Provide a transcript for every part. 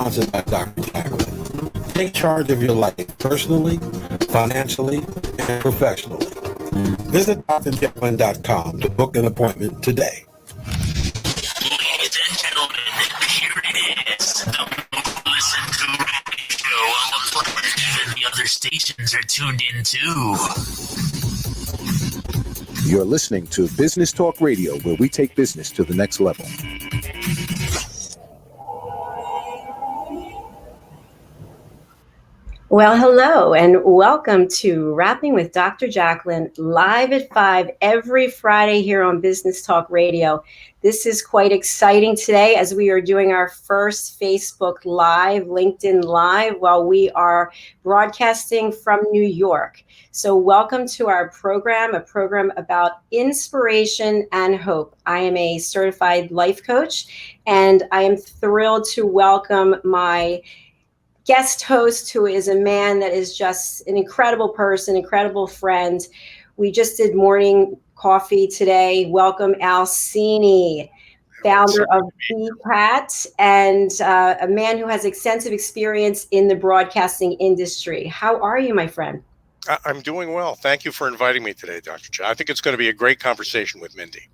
sponsored by Dr. Jacalyn. Take charge of your life personally, financially, and professionally. Visit drjacalyn.com to book an appointment today. Ladies and gentlemen, here it is. Listen to radio show on the planet. Even the other stations are tuned in too. You're listening to Business Talk Radio, where we take business to the next level. Well, hello, and welcome to Rapping with Dr. Jacalyn, live at 5 every Friday here on Business Talk Radio. This is quite exciting today as we are doing our first Facebook Live, LinkedIn Live, while we are broadcasting from New York. So welcome to our program, a program about inspiration and hope. I am a certified life coach, and I am thrilled to welcome my guest host, who is a man that is just an incredible person, incredible friend. We just did morning coffee today. Welcome, Cini, founder of BCAT, and a man who has extensive experience in the broadcasting industry. How are you, my friend? I'm doing well. Thank you for inviting me today, Dr. Ch. I think it's going to be a great conversation with Mindy.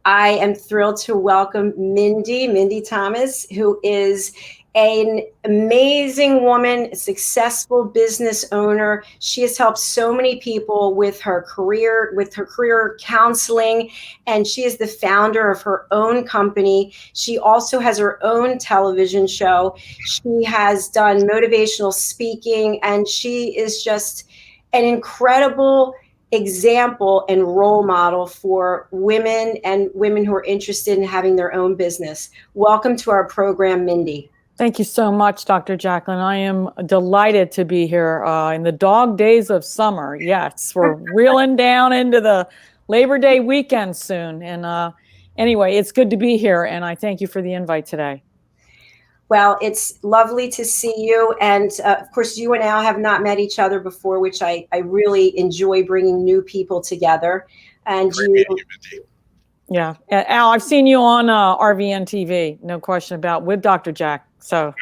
I am thrilled to welcome Mindy Thomas, who is an amazing woman, a successful business owner. She has helped so many people with her career counseling, and she is the founder of her own company. She also has her own television show. She has done motivational speaking, and she is just an incredible example and role model for women and women who are interested in having their own business. Welcome to our program, Mindy. Thank you so much, Dr. Jacalyn. I am delighted to be here in the dog days of summer. Yes, we're reeling down into the Labor Day weekend soon. And anyway, it's good to be here, and I thank you for the invite today. Well, it's lovely to see you. And of course, you and Al have not met each other before, which I really enjoy bringing new people together. And yeah, Al, I've seen you on RVN TV, no question about, with Dr. Jack. So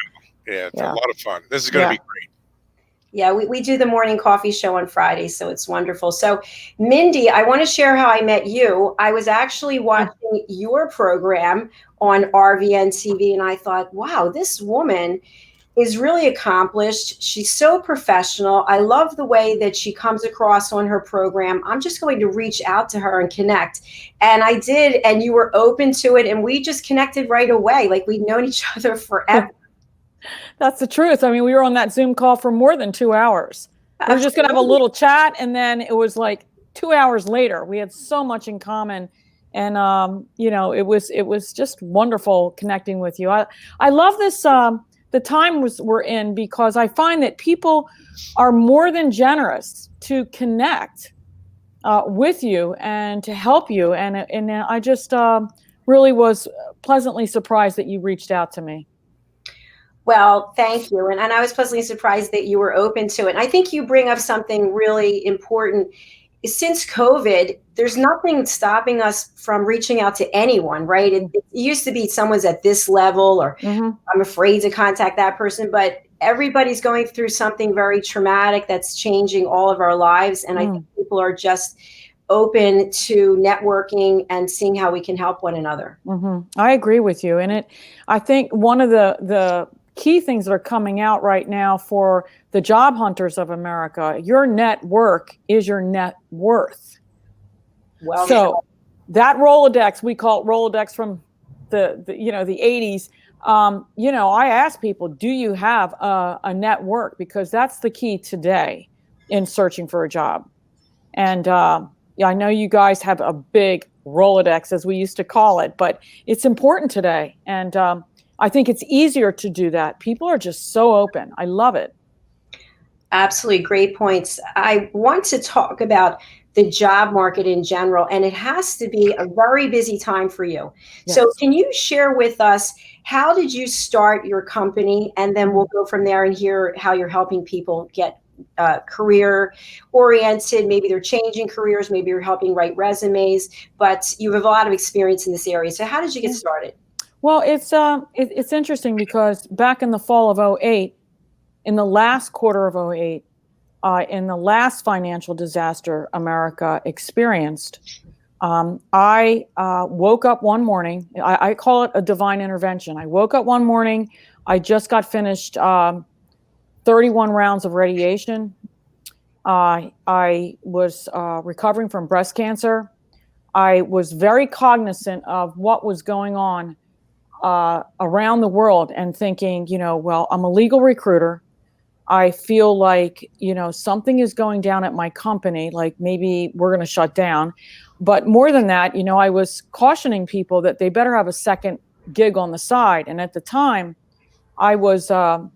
yeah, it's a lot of fun. This is going to be great. Yeah, we do the morning coffee show on Friday, so it's wonderful. So, Mindy, I want to share how I met you. I was actually watching your program on RVN TV, and I thought, wow, this woman is really accomplished. She's so professional. I love the way that she comes across on her program. I'm just going to reach out to her and connect. And I did, and you were open to it, and we just connected right away, like we'd known each other forever. That's the truth. I mean, we were on that Zoom call for more than 2 hours. We were just going to have a little chat, and then it was like 2 hours later. We had so much in common, and it was just wonderful connecting with you. I love this. The time we're in, because I find that people are more than generous to connect with you and to help you. And I just really was pleasantly surprised that you reached out to me. Well, thank you. And I was pleasantly surprised that you were open to it. And I think you bring up something really important. Since COVID, there's nothing stopping us from reaching out to anyone, right? It used to be someone's at this level, or I'm afraid to contact that person, but everybody's going through something very traumatic that's changing all of our lives. And I think people are just open to networking and seeing how we can help one another. I agree with you. And I think one of the key things that are coming out right now for the job hunters of America, your network is your net worth. Well, so that Rolodex, we call it Rolodex from the 80s. I ask people, do you have a network? Because that's the key today in searching for a job. And I know you guys have a big Rolodex, as we used to call it, but it's important today. And I think it's easier to do that. People are just so open. I love it. Absolutely. Great points. I want to talk about the job market in general, and it has to be a very busy time for you. Yes. So can you share with us, how did you start your company? And then we'll go from there and hear how you're helping people get career oriented. Maybe they're changing careers. Maybe you're helping write resumes, but you have a lot of experience in this area. So how did you get started? Well, it's interesting because back in the fall of '08, in the last quarter of '08, in the last financial disaster America experienced, I woke up one morning. I call it a divine intervention. I woke up one morning. I just got finished 31 rounds of radiation. I was recovering from breast cancer. I was very cognizant of what was going on around the world and thinking, well, I'm a legal recruiter. I feel like, something is going down at my company, like maybe we're going to shut down. But more than that, I was cautioning people that they better have a second gig on the side. And at the time, I was a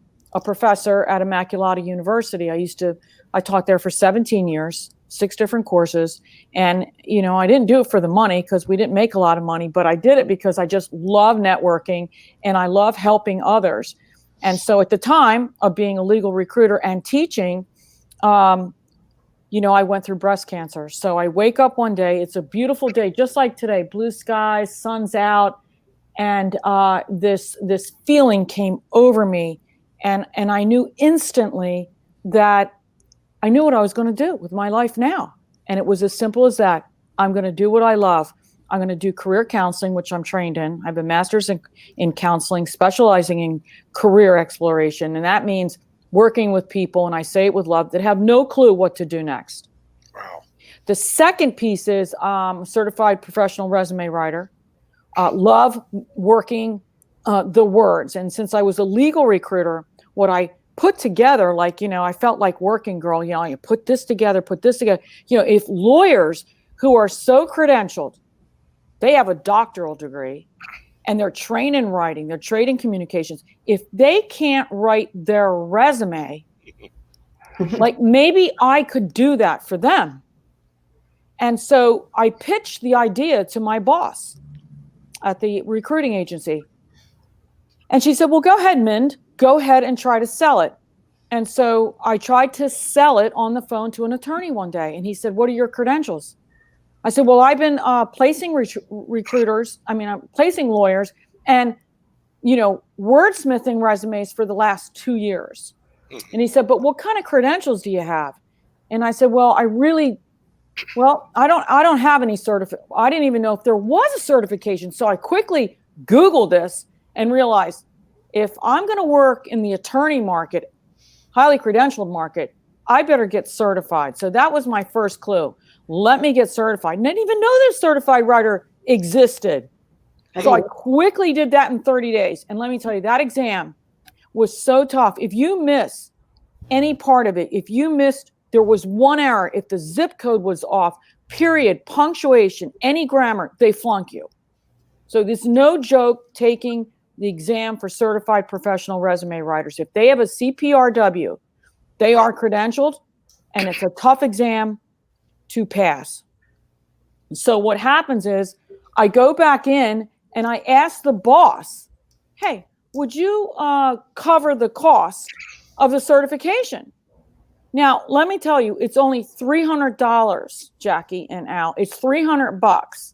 professor at Immaculata University. I taught there for 17 years, 6 different courses. And, I didn't do it for the money because we didn't make a lot of money, but I did it because I just love networking and I love helping others. And so at the time of being a legal recruiter and teaching, I went through breast cancer. So I wake up one day, it's a beautiful day, just like today, blue skies, sun's out. And this feeling came over me. And I knew instantly that I knew what I was going to do with my life now. And it was as simple as that. I'm going to do what I love. I'm going to do career counseling, which I'm trained in. I have a master's in counseling, specializing in career exploration. And that means working with people, and I say it with love, that have no clue what to do next. Wow. The second piece is certified professional resume writer. Love working the words. And since I was a legal recruiter, what I put together, I felt like working girl, you put this together. If lawyers who are so credentialed, they have a doctoral degree and they're trained in writing, they're trained in communications. If they can't write their resume, maybe I could do that for them. And so I pitched the idea to my boss at the recruiting agency. And she said, well, go ahead, Mind, go ahead and try to sell it. And so I tried to sell it on the phone to an attorney one day. And he said, what are your credentials? I said, well, I've been placing placing lawyers and, wordsmithing resumes for the last 2 years. And he said, but what kind of credentials do you have? And I said, well, I don't have any I didn't even know if there was a certification. So I quickly Googled this and realized if I'm going to work in the attorney market, highly credentialed market, I better get certified. So that was my first clue. Let me get certified. And I didn't even know this certified writer existed. So I quickly did that in 30 days. And let me tell you, that exam was so tough. If you miss any part of it, there was one error, if the zip code was off, period, punctuation, any grammar, they flunk you. So there's no joke taking the exam for certified professional resume writers. If they have a CPRW, they are credentialed, and it's a tough exam to pass. So what happens is I go back in and I ask the boss, hey, would you cover the cost of the certification? Now, let me tell you, it's only $300, Jackie and Al. It's $300.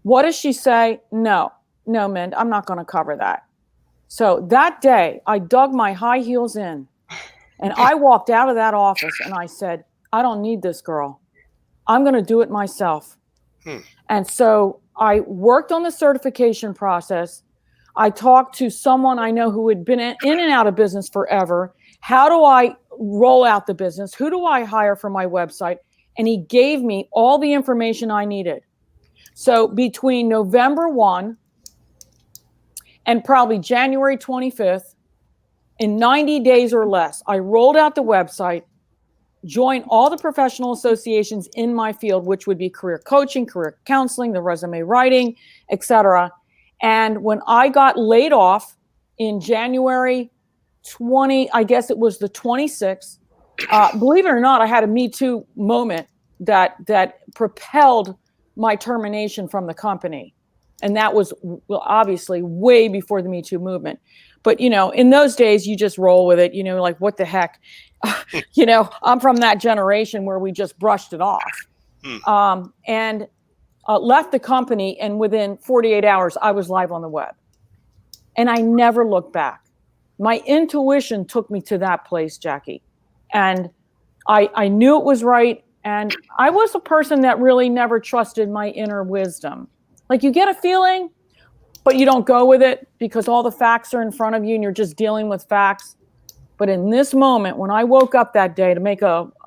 What does she say? No, Mind, I'm not going to cover that. So that day, I dug my high heels in and I walked out of that office and I said, I don't need this girl. I'm going to do it myself. And so I worked on the certification process. I talked to someone I know who had been in and out of business forever. How do I roll out the business? Who do I hire for my website? And he gave me all the information I needed. So between November 1 and probably January 25th, in 90 days or less, I rolled out the website, joined all the professional associations in my field, which would be career coaching, career counseling, the resume writing, etc. And when I got laid off in January 20, I guess it was the 26th, believe it or not, I had a Me Too moment that propelled my termination from the company. And that was obviously way before the Me Too movement. But, in those days, you just roll with it, like, what the heck? I'm from that generation where we just brushed it off. And left the company, and within 48 hours, I was live on the web. And I never looked back. My intuition took me to that place, Jackie. And I knew it was right. And I was a person that really never trusted my inner wisdom. Like, you get a feeling, but you don't go with it because all the facts are in front of you and you're just dealing with facts. But in this moment, when I woke up that day,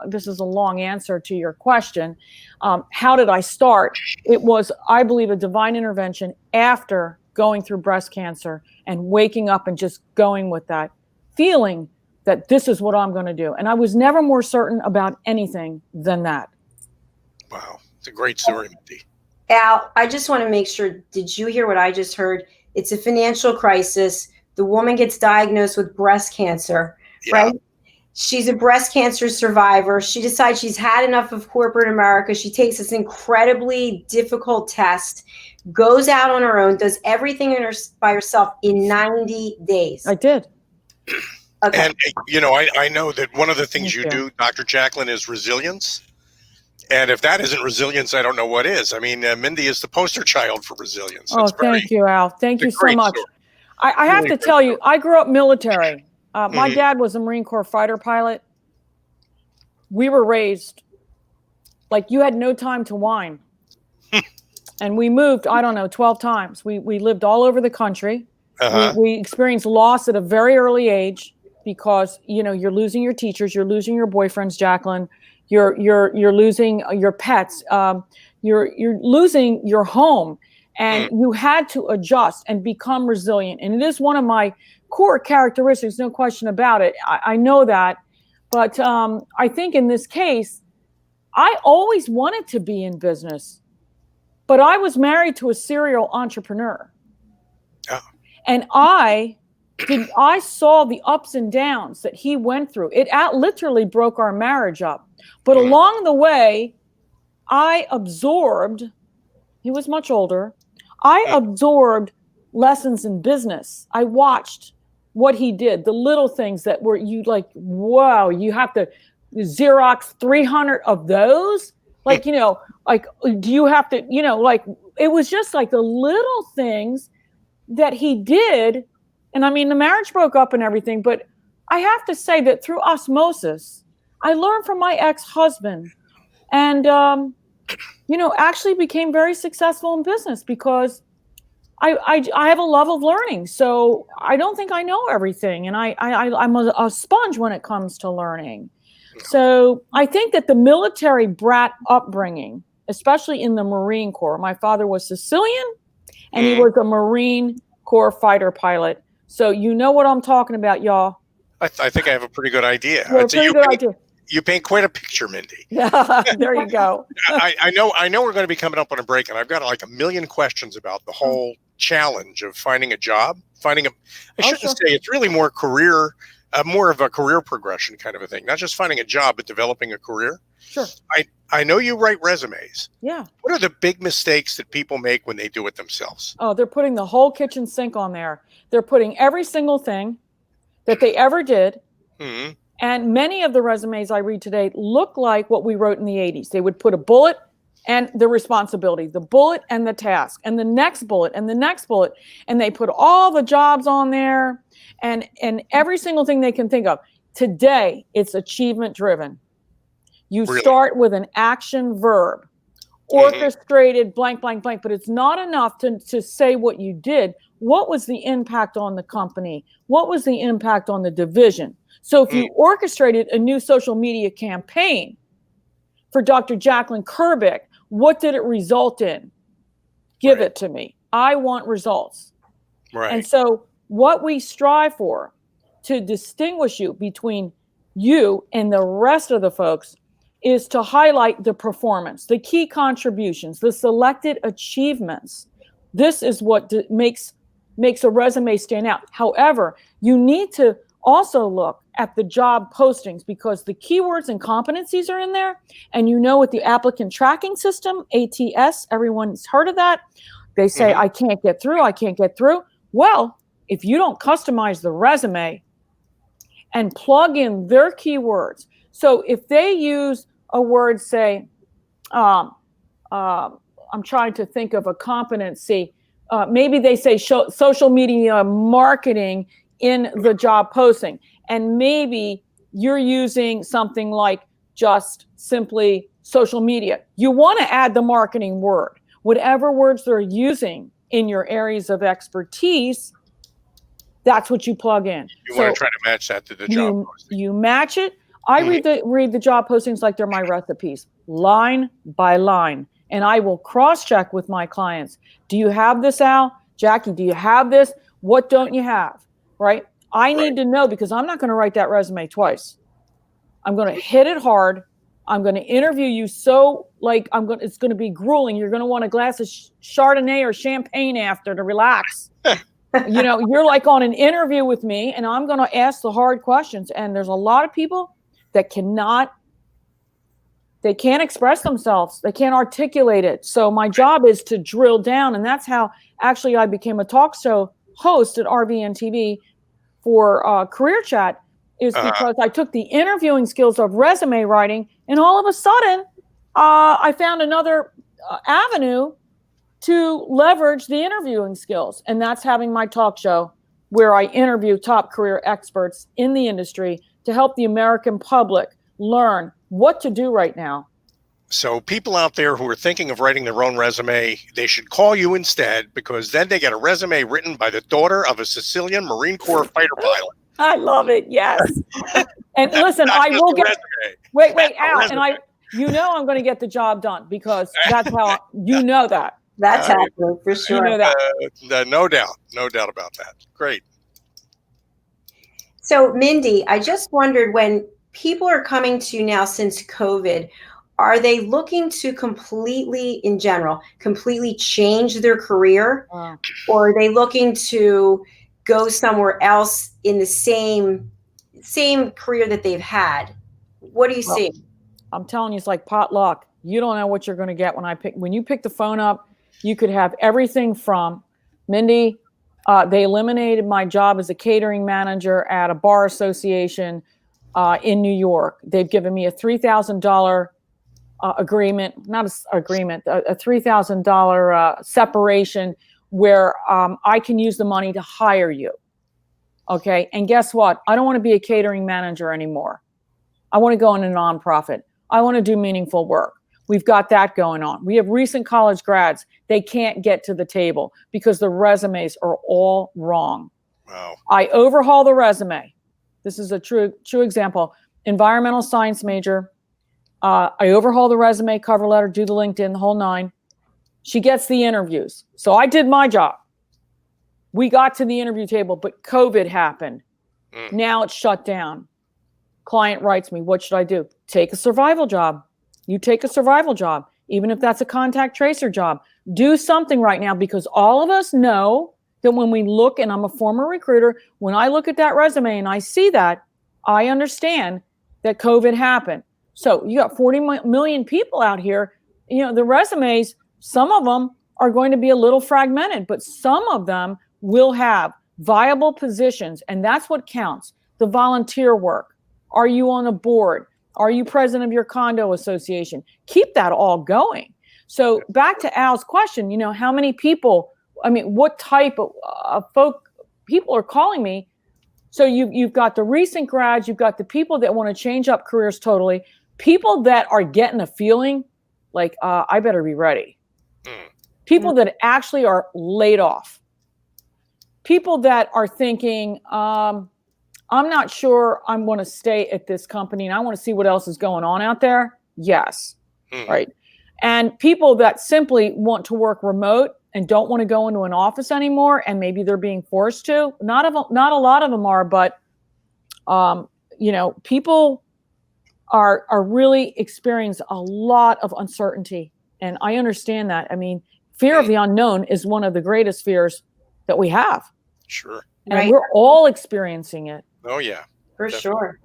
this is a long answer to your question, how did I start? It was, I believe, a divine intervention after going through breast cancer and waking up and just going with that feeling that this is what I'm going to do. And I was never more certain about anything than that. Wow. It's a great story, Mindy. Al, I just want to make sure, did you hear what I just heard? It's a financial crisis. The woman gets diagnosed with breast cancer, right? She's a breast cancer survivor. She decides she's had enough of corporate America. She takes this incredibly difficult test, goes out on her own, does everything by herself in 90 days. I did. Okay. And, I know that one of the things you do, Dr. Jacalyn, is resilience. And if that isn't resilience, I don't know what is. I mean, Mindy is the poster child for resilience. Thank you, Al. Thank you so much. I have to tell you, I grew up military. My dad was a Marine Corps fighter pilot. We were raised like you had no time to whine. And we moved, 12 times. We lived all over the country. We experienced loss at a very early age because, you're losing your teachers, you're losing your boyfriends, Jacalyn. You're losing your pets. You're losing your home, and you had to adjust and become resilient. And it is one of my core characteristics, no question about it. I know that, but I think in this case, I always wanted to be in business, but I was married to a serial entrepreneur, and I saw the ups and downs that he went through. It literally broke our marriage up. But along the way, I absorbed, he was much older, I absorbed lessons in business. I watched what he did, the little things that were wow, you have to Xerox 300 of those? Do you have to, it was just like the little things that he did. And I mean, the marriage broke up and everything, but I have to say that through osmosis, I learned from my ex-husband and, actually became very successful in business because I have a love of learning. So I don't think I know everything. And I'm a sponge when it comes to learning. So I think that the military brat upbringing, especially in the Marine Corps, my father was Sicilian and he was a Marine Corps fighter pilot. So you know what I'm talking about, y'all. I think I have a pretty good idea. You paint quite a picture, Mindy. Yeah, there you go. I know we're going to be coming up on a break, and I've got like a million questions about the whole challenge of finding a job. I shouldn't say it's really more of a career progression kind of a thing. Not just finding a job, but developing a career. Sure. I know you write resumes. Yeah. What are the big mistakes that people make when they do it themselves? Oh, they're putting the whole kitchen sink on there. They're putting every single thing that they ever did. Mm-hmm. And many of the resumes I read today look like what we wrote in the 80s. They would put a bullet and the responsibility, the bullet and the task, and the next bullet and the next bullet. And they put all the jobs on there and every single thing they can think of. Today, it's achievement driven. You start with an action verb, orchestrated blank, blank, blank, but it's not enough to say what you did. What was the impact on the company? What was the impact on the division? So if you orchestrated a new social media campaign for Dr. Jacalyn Kerbick, what did it result in? Give it to me. I want results. Right. And so what we strive for to distinguish you between you and the rest of the folks is to highlight the performance, the key contributions, the selected achievements. This is what makes a resume stand out. However, you need to also look at the job postings because the keywords and competencies are in there. And with the applicant tracking system, ATS, everyone's heard of that. They say, I can't get through. Well, if you don't customize the resume and plug in their keywords. So if they use a word, say, I I'm trying to think of a competency. Maybe they say social media marketing in the job posting, and maybe you're using something like just simply social media. You want to add the marketing word, whatever words they're using in your areas of expertise. That's what you plug in. You want to try to match that to the job posting. You match it. I read the job postings like they're my recipes, line by line. And I will cross-check with my clients. Do you have this, Al? Jackie, do you have this? What don't you have? Right? I need to know, because I'm not going to write that resume twice. I'm going to hit it hard. I'm going to interview you it's going to be grueling. You're going to want a glass of Chardonnay or champagne after to relax. You're like on an interview with me, and I'm going to ask the hard questions. And there's a lot of people that they can't express themselves. They can't articulate it. So my job is to drill down. And that's how actually I became a talk show host at RVN TV for Career Chat, is because I took the interviewing skills of resume writing, and all of a sudden I found another avenue to leverage the interviewing skills. And that's having my talk show where I interview top career experts in the industry to help the American public learn what to do right now. So people out there who are thinking of writing their own resume, they should call you instead, because then they get a resume written by the daughter of a Sicilian Marine Corps fighter pilot. I love it. Yes. And listen, I will get, wait, Al, and I'm going to get the job done, because that's how, that. That's happening for sure. You know that. No doubt about that. Great. So, Mindy, I just wondered, when people are coming to you now since COVID, are they looking to completely change their career? Wow. Or are they looking to go somewhere else in the same career that they've had? What do you see? I'm telling you, it's like potluck. You don't know what you're going to get when you pick the phone up. You could have everything from, Mindy, they eliminated my job as a catering manager at a bar association in New York. They've given me a $3,000 agreement, not a agreement, a $3,000 separation where I can use the money to hire you. Okay. And guess what? I don't want to be a catering manager anymore. I want to go in a nonprofit. I want to do meaningful work. We've got that going on. We have recent college grads. They can't get to the table because the resumes are all wrong. Wow. I overhaul the resume. This is a true example. Environmental science major. I overhaul the resume, cover letter, do the LinkedIn, the whole nine. She gets the interviews. So I did my job. We got to the interview table, but COVID happened. Now it's shut down. Client writes me, what should I do? Take a survival job. You take a survival job, even if that's a contact tracer job. Do something right now, because all of us know that when we look, and I'm a former recruiter, when I look at that resume and I see that, I understand that COVID happened. So you got 40 million people out here. The resumes, some of them are going to be a little fragmented, but some of them will have viable positions, and that's what counts. The volunteer work. Are you on a board? Are you president of your condo association? Keep that all going. So back to Al's question, how many people, what type of people are calling me? So you've got the recent grads, you've got the people that want to change up careers totally, people that are getting a feeling like, I better be ready. People that actually are laid off. People that are thinking, I'm not sure I'm going to stay at this company and I want to see what else is going on out there. Yes. Right. And people that simply want to work remote and don't want to go into an office anymore, and maybe they're being forced to. Not a lot of them are, but people are really experiencing a lot of uncertainty, and I understand that. Fear of the unknown is one of the greatest fears that we have. Sure. And we're all experiencing it. Oh yeah. For sure.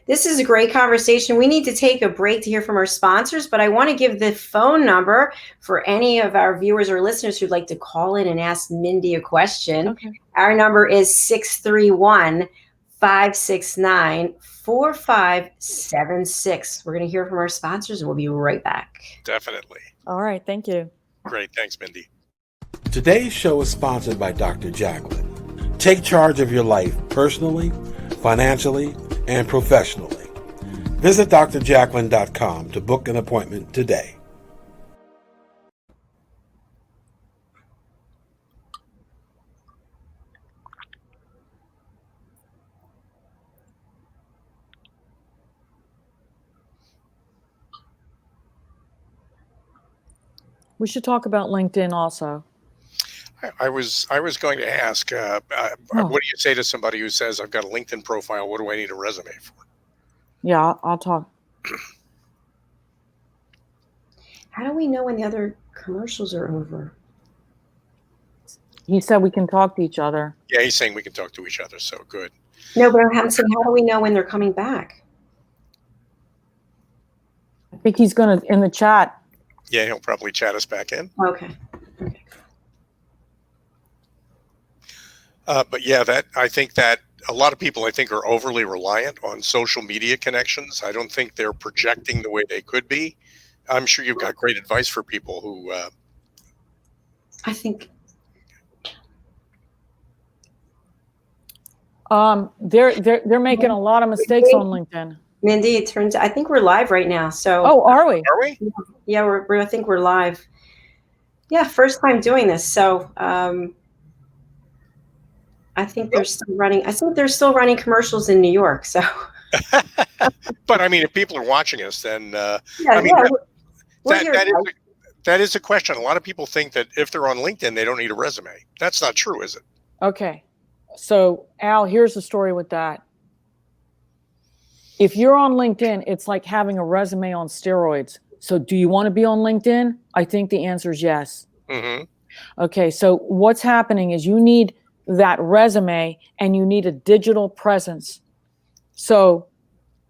This is a great conversation. We need to take a break to hear from our sponsors, but I want to give the phone number for any of our viewers or listeners who'd like to call in and ask Mindy a question. Okay. Our number is 631-569-4576. We're going to hear from our sponsors, and we'll be right back. Definitely. All right. Thank you. Great. Thanks, Mindy. Today's show is sponsored by Dr. Jacalyn. Take charge of your life personally, financially, and professionally. Visit drjacalyn.com to book an appointment today. We should talk about LinkedIn also. I was going to ask, what do you say to somebody who says, I've got a LinkedIn profile, what do I need a resume for? Yeah, I'll talk. How do we know when the other commercials are over? He said we can talk to each other. Yeah, he's saying we can talk to each other, so good. No, but I'm saying, how do we know when they're coming back? I think he's going to, in the chat. Yeah, he'll probably chat us back in. Okay. But yeah, I think that a lot of people, I think, are overly reliant on social media connections. I don't think they're projecting the way they could be. I'm sure you've got great advice for people who. I think. They're making a lot of mistakes on LinkedIn. Mindy, it turns. I think we're live right now. So. Oh, are we? Are we? Yeah, I think we're live. Yeah, first time doing this. So. I think they're still running. I think they're still running commercials in New York. So. But I mean, if people are watching us, then that is a question. A lot of people think that if they're on LinkedIn, they don't need a resume. That's not true, is it? Okay. So, Al, here's the story with that. If you're on LinkedIn, it's like having a resume on steroids. So do you want to be on LinkedIn? I think the answer is yes. Mm-hmm. Okay. So what's happening is you need that resume and you need a digital presence. So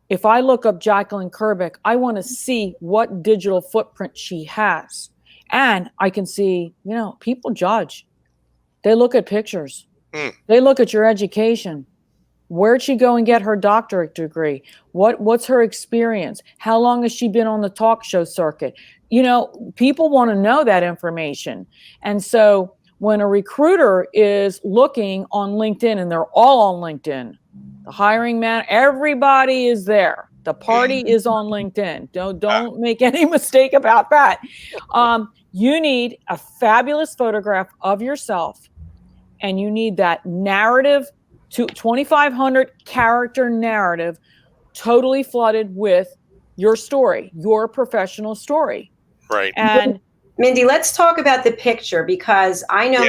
if I look up Jacalyn Kerbick, I want to see what digital footprint she has. And I can see, people judge. They look at pictures. They look at your education. Where'd she go and get her doctorate degree? What's her experience? How long has she been on the talk show circuit? People want to know that information. And so when a recruiter is looking on LinkedIn, and they're all on LinkedIn, the hiring man, everybody is there. The party is on LinkedIn. Don't make any mistake about that. You need a fabulous photograph of yourself, and you need that narrative, 2,500 character narrative, totally flooded with your story, your professional story. Right. And Mindy, let's talk about the picture, because I know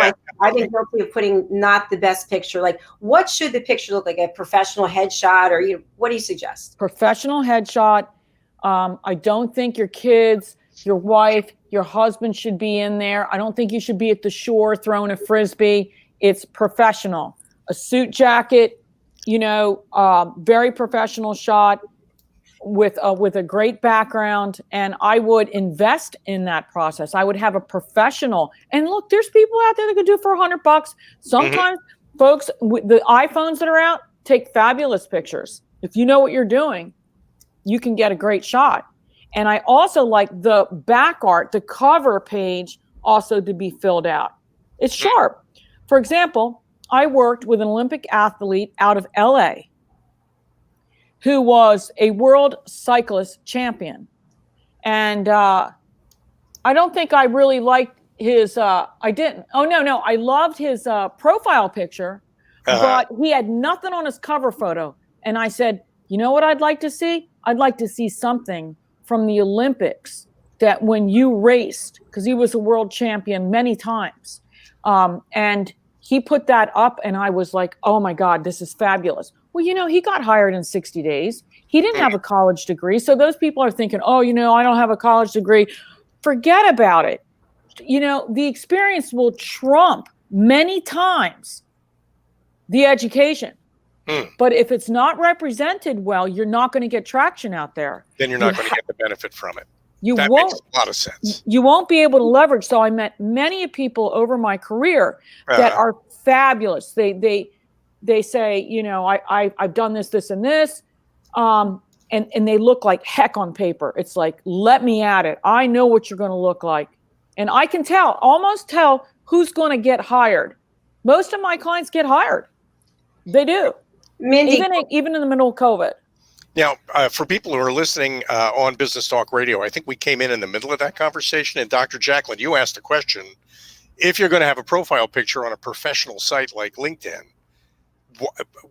I've been guilty of putting not the best picture. Like, what should the picture look like? A professional headshot, or what do you suggest? Professional headshot. I don't think your kids, your wife, your husband should be in there. I don't think you should be at the shore throwing a frisbee. It's professional. A suit jacket, very professional shot with a great background. And I would invest in that process. I would have a professional. And look, there's people out there that could do it for $100. Sometimes folks with the iPhones that are out take fabulous pictures. If you know what you're doing, you can get a great shot. And I also like the back art, the cover page, also to be filled out. It's sharp. For example, I worked with an Olympic athlete out of LA who was a world cyclist champion. And I don't think I really liked his, I didn't. Oh, no. I loved his profile picture, but he had nothing on his cover photo. And I said, you know what I'd like to see? I'd like to see something from the Olympics that when you raced, because he was a world champion many times. And he put that up, and I was like, oh my God, this is fabulous. Well, he got hired in 60 days. He didn't have a college degree. So those people are thinking, oh, I don't have a college degree. Forget about it. The experience will trump many times the education. But if it's not represented well, you're not going to get traction out there. Then you're not going to get the benefit from it. That makes a lot of sense. You won't be able to leverage. So I met many people over my career that are fabulous. They say, I've done this, and this. And they look like heck on paper. It's like, let me at it. I know what you're going to look like. And I can almost tell who's going to get hired. Most of my clients get hired. They do. Mindy, Even in the middle of COVID. Now, for people who are listening on Business Talk Radio, I think we came in the middle of that conversation. And Dr. Jacalyn, you asked the question, if you're going to have a profile picture on a professional site like LinkedIn,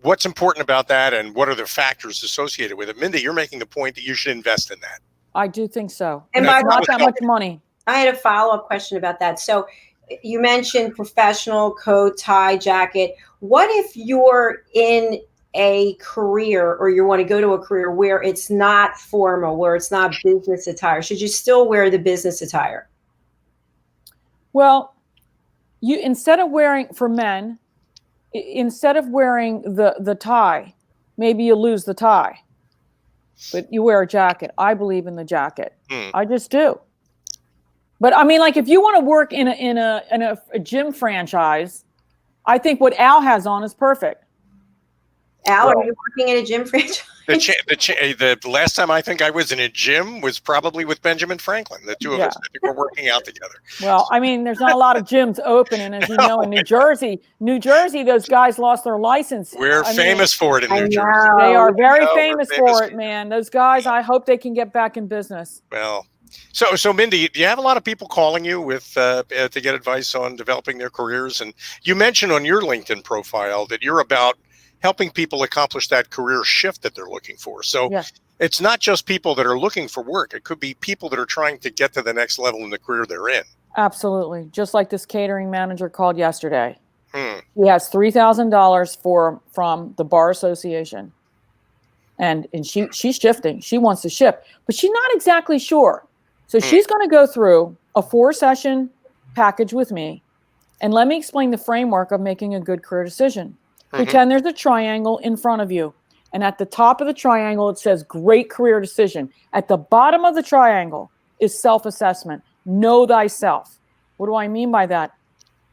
what's important about that and what are the factors associated with it? Mindy, you're making the point that you should invest in that. I do think so. And it's not that much money. I had a follow-up question about that. So you mentioned professional coat, tie, jacket. What if you're in a career or you want to go to a career where it's not formal, where it's not business attire? Should you still wear the business attire? Well, instead of wearing the tie, maybe you lose the tie, but you wear a jacket. I believe in the jacket. I just do. But I mean, like if you want to work in a gym franchise, I think what Al has on is perfect. Al, are you working in a gym franchise? The last time I think I was in a gym was probably with Benjamin Franklin. The two of us, I think, were working out together. Well, I mean, there's not a lot of gyms open, and as you know, in New Jersey, those guys lost their license. We're famous for it in New Jersey. They are very famous for it, man. Those guys, I hope they can get back in business. Well, so Mindy, do you have a lot of people calling you with to get advice on developing their careers? And you mentioned on your LinkedIn profile that you're about helping people accomplish that career shift that they're looking for. So it's not just people that are looking for work. It could be people that are trying to get to the next level in the career they're in. Absolutely. Just like this catering manager called yesterday. He has $3,000 from the Bar Association. And she's shifting. She wants to shift, but she's not exactly sure. So she's going to go through a 4-session package with me. And let me explain the framework of making a good career decision. Pretend there's a triangle in front of you. And at the top of the triangle, it says great career decision. At the bottom of the triangle is self-assessment. Know thyself. What do I mean by that?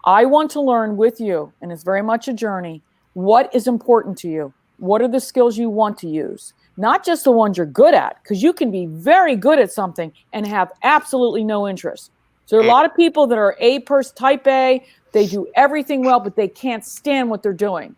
I want to learn with you, and it's very much a journey, what is important to you? What are the skills you want to use? Not just the ones you're good at, because you can be very good at something and have absolutely no interest. So there are a lot of people that are type A, they do everything well, but they can't stand what they're doing.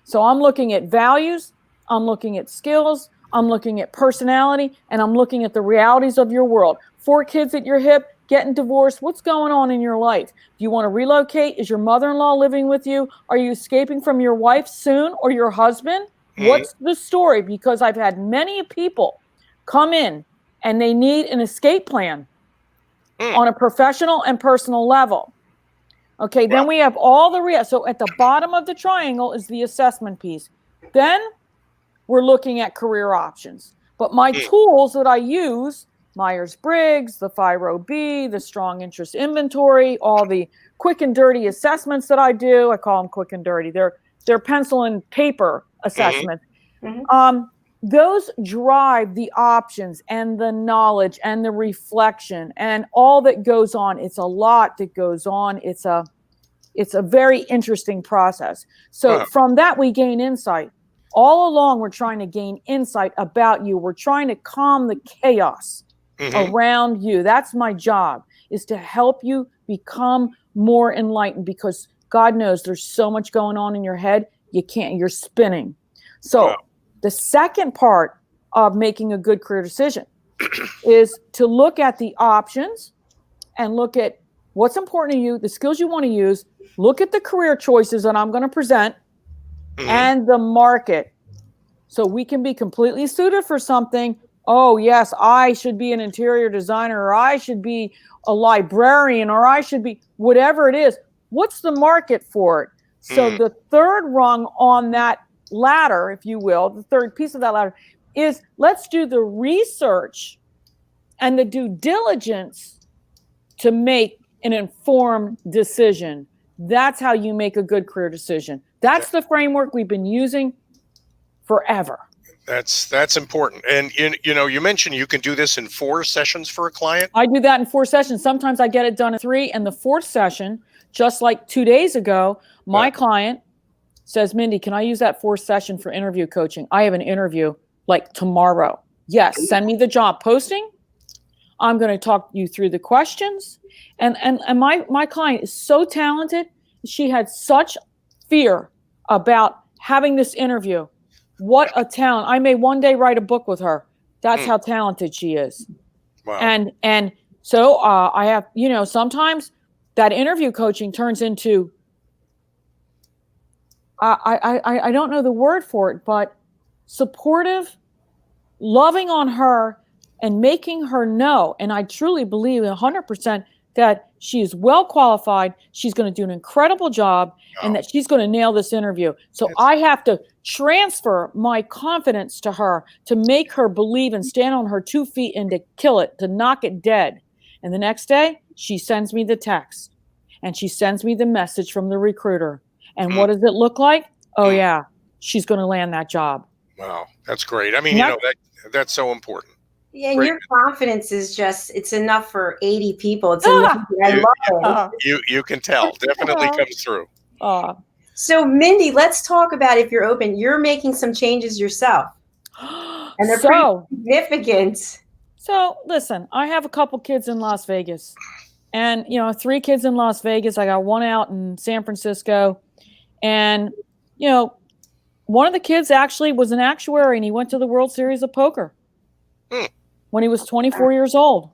So I'm looking at values, I'm looking at skills, I'm looking at personality, and I'm looking at the realities of your world. 4 kids at your hip, getting divorced, what's going on in your life? Do you want to relocate? Is your mother-in-law living with you? Are you escaping from your wife soon or your husband? What's the story? Because I've had many people come in and they need an escape plan on a professional and personal level. Okay, then we have all so at the bottom of the triangle is the assessment piece. Then we're looking at career options. But my tools that I use, Myers-Briggs, the FIRO-B, the strong interest inventory, all the quick and dirty assessments that I do, I call them quick and dirty. They're pencil and paper assessments. Those drive the options and the knowledge and the reflection and all that goes on. It's a lot that goes on. It's a very interesting process. So from that, we gain insight. All along, we're trying to gain insight about you. We're trying to calm the chaos around you. That's my job, is to help you become more enlightened, because God knows there's so much going on in your head. You're spinning. So the second part of making a good career decision is to look at the options and look at what's important to you, the skills you want to use, look at the career choices that I'm going to present and the market. So we can be completely suited for something. Oh, yes, I should be an interior designer, or I should be a librarian, or I should be whatever it is. What's the market for it? So the third rung on that ladder, if you will, the third piece of that ladder is let's do the research and the due diligence to make an informed decision. That's how you make a good career decision. That's the framework we've been using forever. That's important. And you mentioned you can do this in 4 sessions for a client. I do that in 4 sessions. Sometimes I get it done in 3. And the 4th session, just like 2 days ago, my client says, Mindy, can I use that 4th session for interview coaching? I have an interview like tomorrow. Yes, send me the job posting. I'm going to talk you through the questions. And my client is so talented. She had such fear about having this interview. What a talent. I may one day write a book with her. That's how talented she is. Wow. And so I have, sometimes that interview coaching turns into, I don't know the word for it, but supportive, loving on her and making her know. And I truly believe 100% that she is well qualified. She's going to do an incredible job and that she's going to nail this interview. So I have to transfer my confidence to her to make her believe and stand on her 2 feet and to kill it, to knock it dead. And the next day she sends me the text and she sends me the message from the recruiter. And what does it look like? Oh yeah, she's going to land that job. Wow. That's great. I mean, that's so important. Yeah, and your confidence is it's enough for 80 people. It's amazing. I love it. You can tell. Definitely comes through. So, Mindy, let's talk about, if you're open, you're making some changes yourself. And they're pretty significant. So, listen, I have a couple kids in Las Vegas. And, 3 kids in Las Vegas. I got 1 out in San Francisco. And, one of the kids actually was an actuary, and he went to the World Series of Poker when he was 24 years old.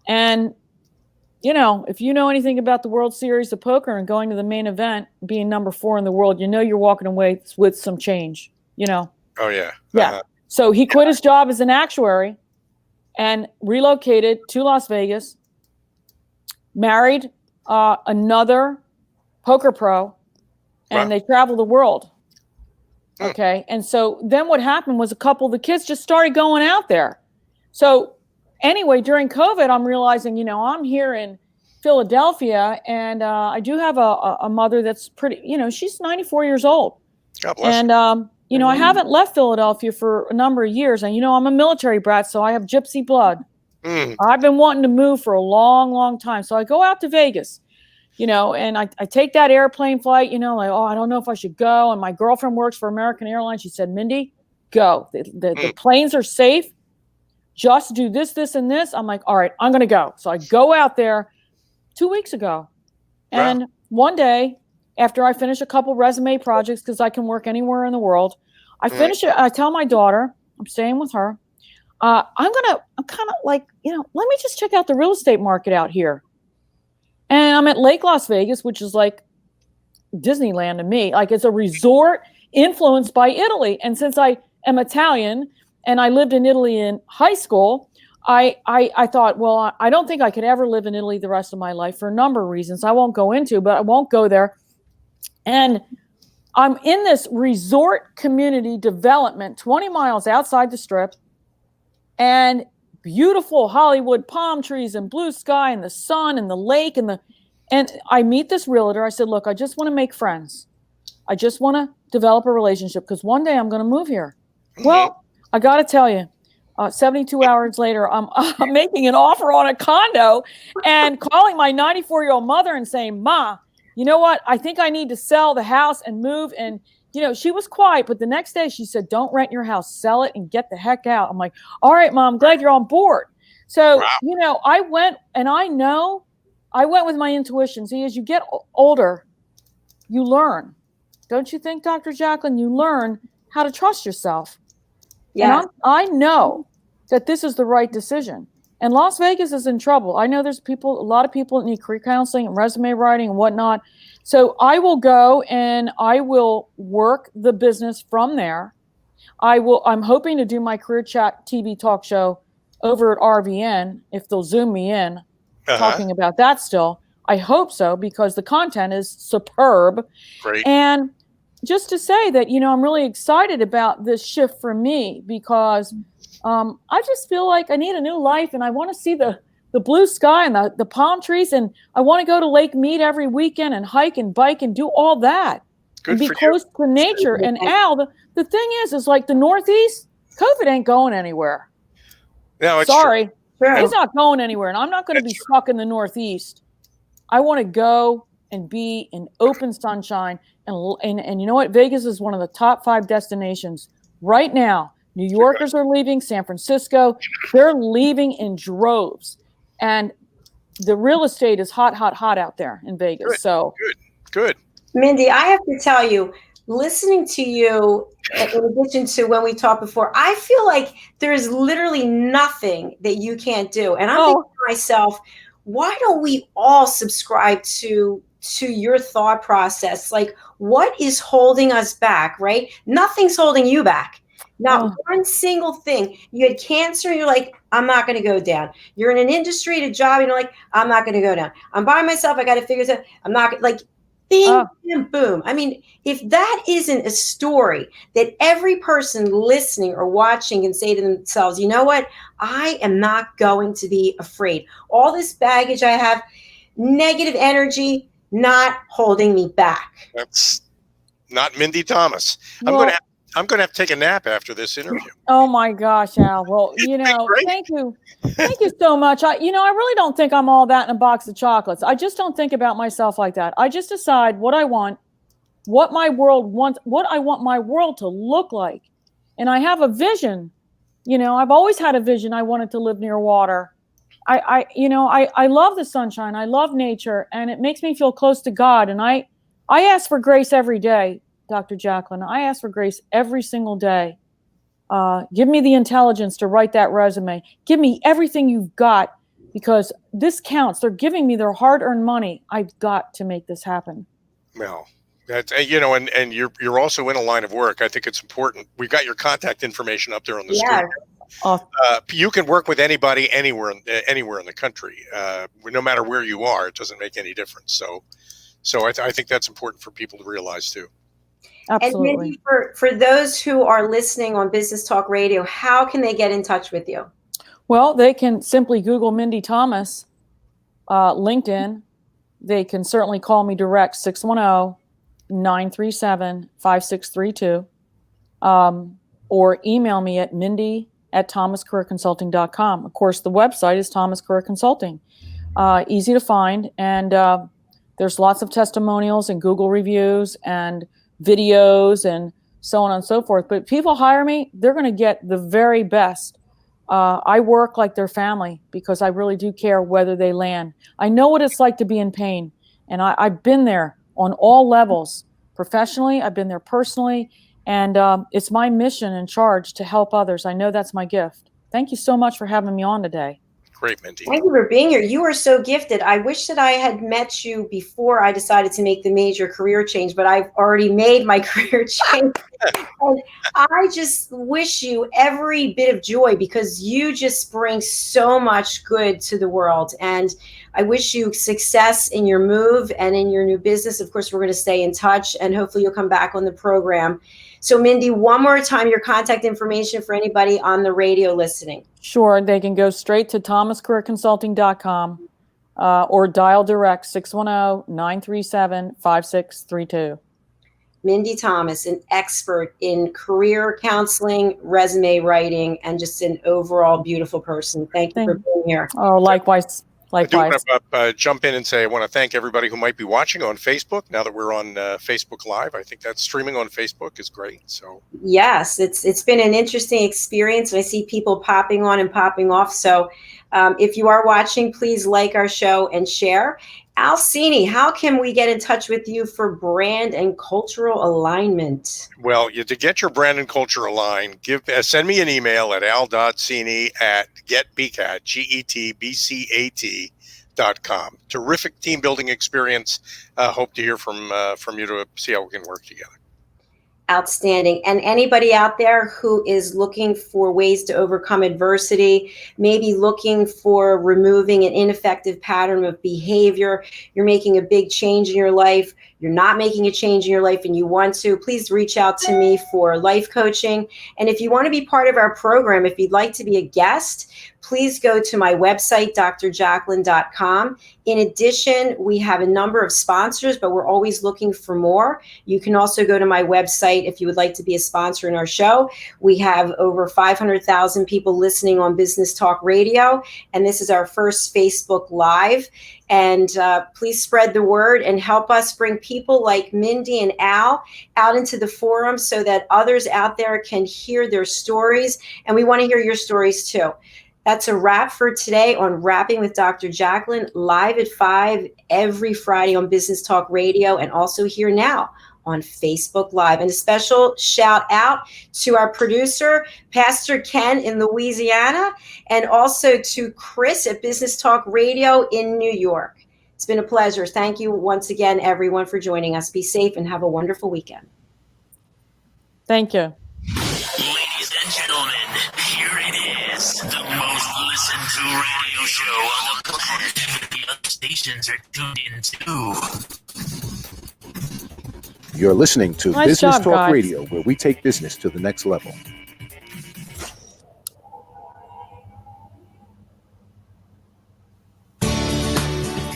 And, if you know anything about the World Series of Poker and going to the main event, being number 4 in the world, you're walking away with some change, Oh, yeah. Yeah. So he quit his job as an actuary and relocated to Las Vegas, married another poker pro, and they traveled the world. Okay. And so then what happened was a couple of the kids just started going out there. So anyway, during COVID, I'm realizing, I'm here in Philadelphia and I do have a mother that's pretty, she's 94 years old. God bless and, I haven't left Philadelphia for a number of years. And, I'm a military brat, so I have gypsy blood. I've been wanting to move for a long, long time. So I go out to Vegas. And I take that airplane flight, I don't know if I should go. And my girlfriend works for American Airlines. She said, Mindy, go. The planes are safe. Just do this, this, and this. I'm like, all right, I'm going to go. So I go out there 2 weeks ago. And one day, after I finish a couple resume projects, because I can work anywhere in the world, I finish it. I tell my daughter, I'm staying with her. I'm kind of like, let me just check out the real estate market out here. And I'm at Lake Las Vegas, which is like Disneyland to me. Like, it's a resort influenced by Italy. And since I am Italian and I lived in Italy in high school, I thought, well, I don't think I could ever live in Italy the rest of my life for a number of reasons I won't go into, but I won't go there. And I'm in this resort community development 20 miles outside the Strip, and beautiful Hollywood palm trees and blue sky and the sun and the lake and I meet this realtor. I said, look, I just want to make friends. I just want to develop a relationship because one day I'm going to move here. Well, I got to tell you, 72 hours later, I'm making an offer on a condo and calling my 94-year-old mother and saying, Ma, you know what? I think I need to sell the house and move. And she was quiet, but the next day she said, don't rent your house, sell it and get the heck out. I'm like, all right, Mom, I'm glad you're on board. So, I went with my intuition. See, as you get older, you learn. Don't you think, Dr. Jacalyn, you learn how to trust yourself. Yeah. And I know that this is the right decision. And Las Vegas is in trouble. I know there's a lot of people that need career counseling and resume writing and whatnot. So I will go and I will work the business from there. I'm hoping to do my career chat TV talk show over at RVN, if they'll Zoom me in, talking about that still. I hope so, because the content is superb. Great. And just to say that, I'm really excited about this shift for me because I just feel like I need a new life and I want to see the blue sky and the palm trees. And I want to go to Lake Mead every weekend and hike and bike and do all that. Good and be for close to nature. And Al, the thing is like the Northeast, COVID ain't going anywhere. No, it's sorry. True. It's not going anywhere. And I'm not going to be stuck in the Northeast. I want to go and be in open sunshine. And you know what? Vegas is one of the top 5 destinations right now. New Yorkers are leaving. San Francisco, they're leaving in droves. And the real estate is hot, hot, hot out there in Vegas. Good, So good. Mindy, I have to tell you, listening to you, in addition to when we talked before, I feel like there is literally nothing that you can't do. And I'm thinking to myself, why don't we all subscribe to your thought process? Like, what is holding us back, right? Nothing's holding you back. Not one single thing. You had cancer and you're like, I'm not going to go down. You're in an industry, at a job, and you're like, I'm not going to go down. I'm by myself. I got to figure this out. I'm not like, bing, bam, boom. I mean, if that isn't a story that every person listening or watching can say to themselves, you know what? I am not going to be afraid. All this baggage I have, negative energy, not holding me back. That's not Mindy Thomas. Well, I'm going to have to take a nap after this interview. Oh my gosh, Al. Well, thank you. Thank you so much. I really don't think I'm all that in a box of chocolates. I just don't think about myself like that. I just decide what I want, what my world wants, what I want my world to look like. And I have a vision. I've always had a vision. I wanted to live near water. I love the sunshine. I love nature, and it makes me feel close to God. And I ask for grace every day, Dr. Jacalyn. I ask for grace every single day. Give me the intelligence to write that resume. Give me everything you've got, because this counts. They're giving me their hard-earned money. I've got to make this happen. Well, that's and you're also in a line of work. I think it's important. We've got your contact information up there on the screen. You can work with anybody anywhere in the country, no matter where you are. It doesn't make any difference. So I think that's important for people to realize too. Absolutely. And Mindy, for those who are listening on Business Talk Radio, how can they get in touch with you? Well, they can simply Google Mindy Thomas, LinkedIn. They can certainly call me direct, 610-937-5632, or email me at mindy@thomascareerconsulting.com. Of course, the website is Thomas Career Consulting. Easy to find, and there's lots of testimonials and Google reviews and videos and so on and so forth. But if people hire me, they're going to get the very best. I work like their family because I really do care whether they land. I know what it's like to be in pain. And I've been there on all levels. Professionally, I've been there personally. And it's my mission and charge to help others. I know that's my gift. Thank you so much for having me on today. Great, Mindy. Thank you for being here. You are so gifted. I wish that I had met you before I decided to make the major career change, but I've already made my career change. And I just wish you every bit of joy, because you just bring so much good to the world. And I wish you success in your move and in your new business. Of course, we're going to stay in touch, and hopefully you'll come back on the program. So Mindy, one more time, your contact information for anybody on the radio listening. Sure. They can go straight to thomascareerconsulting.com or dial direct 610-937-5632. Mindy Thomas, an expert in career counseling, resume writing, and just an overall beautiful person. Thank you for being here. Oh, likewise. I do want to jump in and say I want to thank everybody who might be watching on Facebook. Now that we're on Facebook Live, I think that streaming on Facebook is great. So yes, it's been an interesting experience. I see people popping on and popping off. So if you are watching, please like our show and share. Al Cini, how can we get in touch with you for brand and cultural alignment? Well, to get your brand and culture aligned, send me an email at al.cini@getbcat.com. Terrific team building experience. Hope to hear from you to see how we can work together. Outstanding. And anybody out there who is looking for ways to overcome adversity, maybe looking for removing an ineffective pattern of behavior, you're making a big change in your life, you're not making a change in your life and you want to, please reach out to me for life coaching. And if you want to be part of our program, if you'd like to be a guest, please go to my website, drjacalyn.com. In addition, we have a number of sponsors, but we're always looking for more. You can also go to my website if you would like to be a sponsor in our show. We have over 500,000 people listening on Business Talk Radio, and this is our first Facebook Live. And please spread the word and help us bring people like Mindy and Al out into the forum so that others out there can hear their stories. And we want to hear your stories too. That's a wrap for today on Rapping with Dr. Jacalyn, live at 5 every Friday on Business Talk Radio, and also here now on Facebook Live. And a special shout out to our producer, Pastor Ken in Louisiana, and also to Chris at Business Talk Radio in New York. It's been a pleasure. Thank you once again, everyone, for joining us. Be safe and have a wonderful weekend. Thank you. Ladies and gentlemen, here it is, the most listened to radio show on the planet. The other stations are tuned in too. You're listening to Nice Business job, Talk guys. Radio, where we take business to the next level.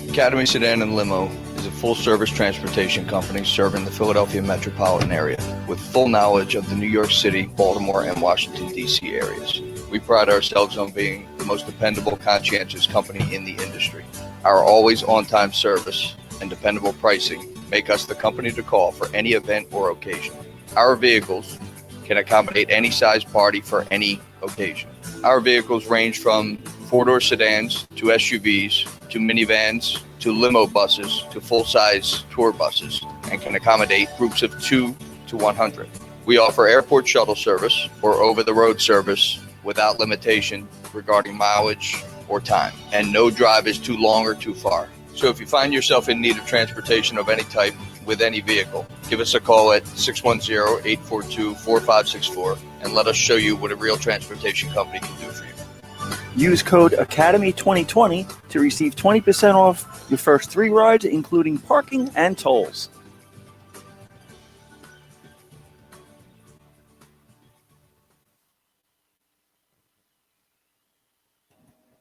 Academy Sedan and Limo is a full-service transportation company serving the Philadelphia metropolitan area with full knowledge of the New York City, Baltimore, and Washington, D.C. areas. We pride ourselves on being the most dependable, conscientious company in the industry. Our always on-time service and dependable pricing make us the company to call for any event or occasion. Our vehicles can accommodate any size party for any occasion. Our vehicles range from four-door sedans to SUVs to minivans to limo buses to full-size tour buses and can accommodate groups of 2 to 100. We offer airport shuttle service or over-the-road service without limitation regarding mileage or time, and no drive is too long or too far. So if you find yourself in need of transportation of any type with any vehicle, give us a call at 610-842-4564 and let us show you what a real transportation company can do for you. Use code ACADEMY2020 to receive 20% off your first 3 rides, including parking and tolls.